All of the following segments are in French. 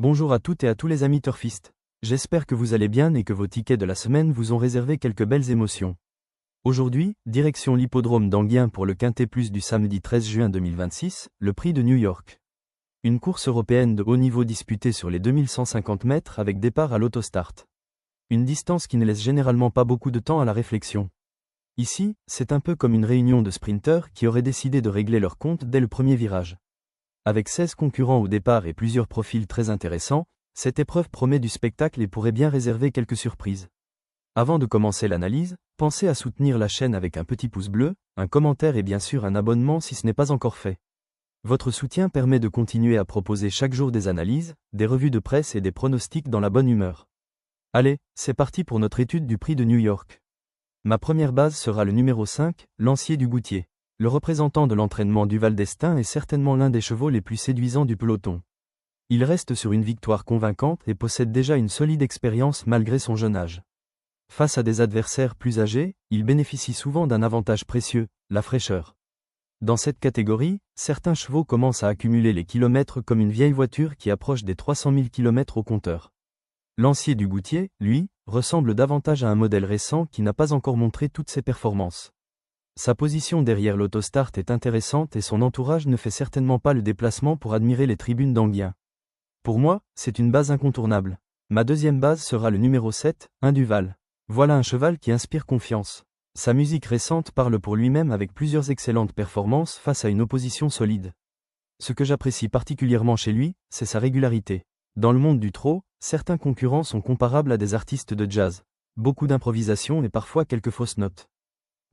Bonjour à toutes et à tous les amis turfistes. J'espère que vous allez bien et que vos tickets de la semaine vous ont réservé quelques belles émotions. Aujourd'hui, direction l'hippodrome d'Anguien pour le Quintet Plus du samedi 13 juin 2026, le prix de New York. Une course européenne de haut niveau disputée sur les 2150 mètres avec départ à l'autostart. Une distance qui ne laisse généralement pas beaucoup de temps à la réflexion. Ici, c'est un peu comme une réunion de sprinteurs qui auraient décidé de régler leur compte dès le premier virage. Avec 16 concurrents au départ et plusieurs profils très intéressants, cette épreuve promet du spectacle et pourrait bien réserver quelques surprises. Avant de commencer l'analyse, pensez à soutenir la chaîne avec un petit pouce bleu, un commentaire et bien sûr un abonnement si ce n'est pas encore fait. Votre soutien permet de continuer à proposer chaque jour des analyses, des revues de presse et des pronostics dans la bonne humeur. Allez, c'est parti pour notre étude du prix de New York. Ma première base sera le numéro 5, Lancier du Goutier. Le représentant de l'entraînement du Val d'Estaing est certainement l'un des chevaux les plus séduisants du peloton. Il reste sur une victoire convaincante et possède déjà une solide expérience malgré son jeune âge. Face à des adversaires plus âgés, il bénéficie souvent d'un avantage précieux, la fraîcheur. Dans cette catégorie, certains chevaux commencent à accumuler les kilomètres comme une vieille voiture qui approche des 300 000 km au compteur. Lancier du Goutier, lui, ressemble davantage à un modèle récent qui n'a pas encore montré toutes ses performances. Sa position derrière l'autostart est intéressante et son entourage ne fait certainement pas le déplacement pour admirer les tribunes d'Anguien. Pour moi, c'est une base incontournable. Ma deuxième base sera le numéro 7, Induval. Voilà un cheval qui inspire confiance. Sa musique récente parle pour lui-même avec plusieurs excellentes performances face à une opposition solide. Ce que j'apprécie particulièrement chez lui, c'est sa régularité. Dans le monde du trot, certains concurrents sont comparables à des artistes de jazz. Beaucoup d'improvisation et parfois quelques fausses notes.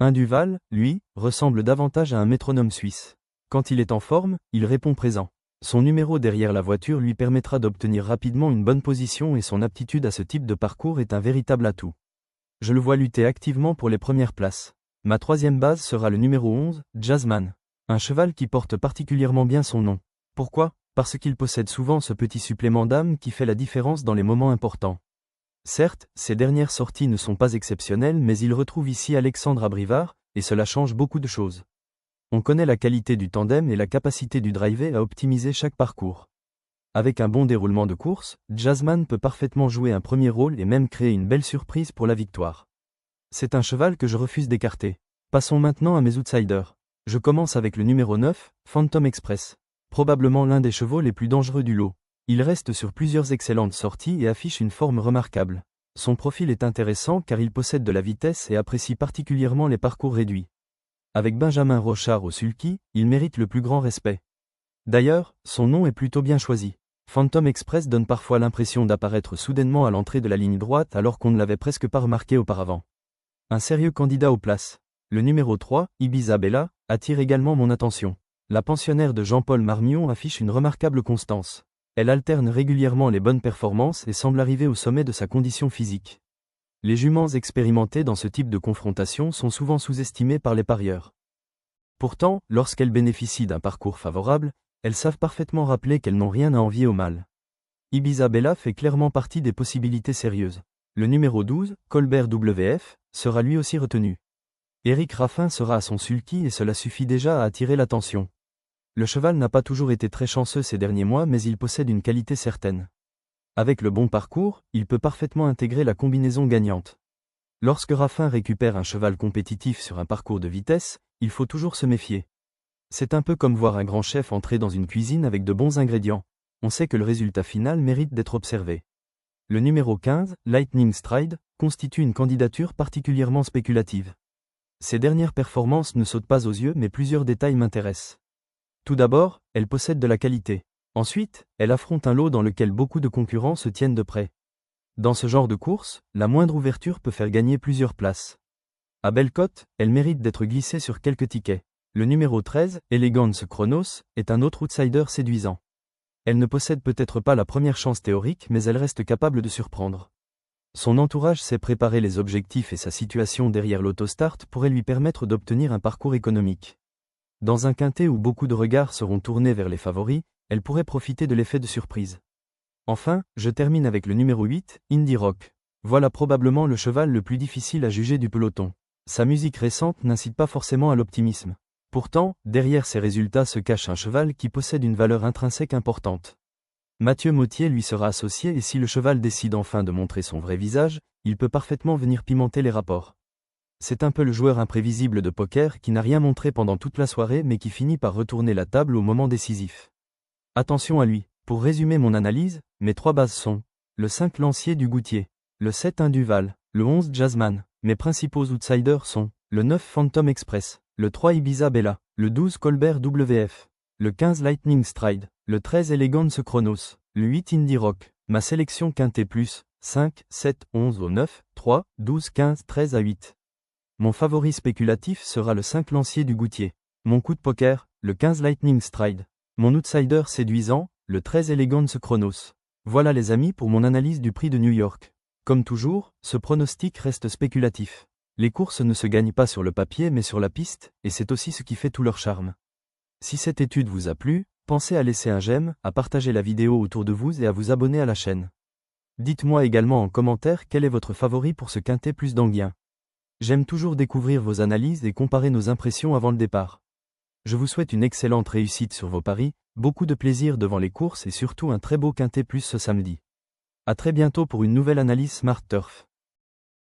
Induval, lui, ressemble davantage à un métronome suisse. Quand il est en forme, il répond présent. Son numéro derrière la voiture lui permettra d'obtenir rapidement une bonne position et son aptitude à ce type de parcours est un véritable atout. Je le vois lutter activement pour les premières places. Ma troisième base sera le numéro 11, Jazzman. Un cheval qui porte particulièrement bien son nom. Pourquoi ? Parce qu'il possède souvent ce petit supplément d'âme qui fait la différence dans les moments importants. Certes, ses dernières sorties ne sont pas exceptionnelles mais il retrouve ici Alexandre Abrivard, et cela change beaucoup de choses. On connaît la qualité du tandem et la capacité du driver à optimiser chaque parcours. Avec un bon déroulement de course, Jazzman peut parfaitement jouer un premier rôle et même créer une belle surprise pour la victoire. C'est un cheval que je refuse d'écarter. Passons maintenant à mes outsiders. Je commence avec le numéro 9, Phantom Express. Probablement l'un des chevaux les plus dangereux du lot. Il reste sur plusieurs excellentes sorties et affiche une forme remarquable. Son profil est intéressant car il possède de la vitesse et apprécie particulièrement les parcours réduits. Avec Benjamin Rochard au sulky, il mérite le plus grand respect. D'ailleurs, son nom est plutôt bien choisi. Phantom Express donne parfois l'impression d'apparaître soudainement à l'entrée de la ligne droite alors qu'on ne l'avait presque pas remarqué auparavant. Un sérieux candidat aux places. Le numéro 3, Ibiza Bella, attire également mon attention. La pensionnaire de Jean-Paul Marmion affiche une remarquable constance. Elle alterne régulièrement les bonnes performances et semble arriver au sommet de sa condition physique. Les juments expérimentés dans ce type de confrontation sont souvent sous-estimés par les parieurs. Pourtant, lorsqu'elles bénéficient d'un parcours favorable, elles savent parfaitement rappeler qu'elles n'ont rien à envier au mâle. Ibiza Bella fait clairement partie des possibilités sérieuses. Le numéro 12, Colbert WF, sera lui aussi retenu. Éric Raffin sera à son sulky et cela suffit déjà à attirer l'attention. Le cheval n'a pas toujours été très chanceux ces derniers mois mais il possède une qualité certaine. Avec le bon parcours, il peut parfaitement intégrer la combinaison gagnante. Lorsque Raffin récupère un cheval compétitif sur un parcours de vitesse, il faut toujours se méfier. C'est un peu comme voir un grand chef entrer dans une cuisine avec de bons ingrédients. On sait que le résultat final mérite d'être observé. Le numéro 15, Lightning Stride, constitue une candidature particulièrement spéculative. Ses dernières performances ne sautent pas aux yeux mais plusieurs détails m'intéressent. Tout d'abord, elle possède de la qualité. Ensuite, elle affronte un lot dans lequel beaucoup de concurrents se tiennent de près. Dans ce genre de course, la moindre ouverture peut faire gagner plusieurs places. À belle cote, elle mérite d'être glissée sur quelques tickets. Le numéro 13, Elegance Chronos, est un autre outsider séduisant. Elle ne possède peut-être pas la première chance théorique mais elle reste capable de surprendre. Son entourage sait préparer les objectifs et sa situation derrière l'autostart pourrait lui permettre d'obtenir un parcours économique. Dans un quintet où beaucoup de regards seront tournés vers les favoris, elle pourrait profiter de l'effet de surprise. Enfin, je termine avec le numéro 8, Indie Rock. Voilà probablement le cheval le plus difficile à juger du peloton. Sa musique récente n'incite pas forcément à l'optimisme. Pourtant, derrière ces résultats se cache un cheval qui possède une valeur intrinsèque importante. Mathieu Mottier lui sera associé et si le cheval décide enfin de montrer son vrai visage, il peut parfaitement venir pimenter les rapports. C'est un peu le joueur imprévisible de poker qui n'a rien montré pendant toute la soirée mais qui finit par retourner la table au moment décisif. Attention à lui. Pour résumer mon analyse, mes 3 bases sont le 5 Lancier du Goutier, le 7 Induval, le 11 Jazzman. Mes principaux outsiders sont le 9 Phantom Express, le 3 Ibiza Bella, le 12 Colbert WF, le 15 Lightning Stride, le 13 Elegance Chronos, le 8 Indie Rock. Ma sélection quintet plus 5, 7, 11 au 9, 3, 12, 15, 13 à 8. Mon favori spéculatif sera le 5 Lancier du Goutier. Mon coup de poker, le 15 Lightning Stride. Mon outsider séduisant, le 13 Elegance Chronos. Voilà les amis pour mon analyse du prix de New York. Comme toujours, ce pronostic reste spéculatif. Les courses ne se gagnent pas sur le papier mais sur la piste, et c'est aussi ce qui fait tout leur charme. Si cette étude vous a plu, pensez à laisser un j'aime, à partager la vidéo autour de vous et à vous abonner à la chaîne. Dites-moi également en commentaire quel est votre favori pour ce quintet plus d'Anguien. J'aime toujours découvrir vos analyses et comparer nos impressions avant le départ. Je vous souhaite une excellente réussite sur vos paris, beaucoup de plaisir devant les courses et surtout un très beau quintet plus ce samedi. À très bientôt pour une nouvelle analyse Smart Turf.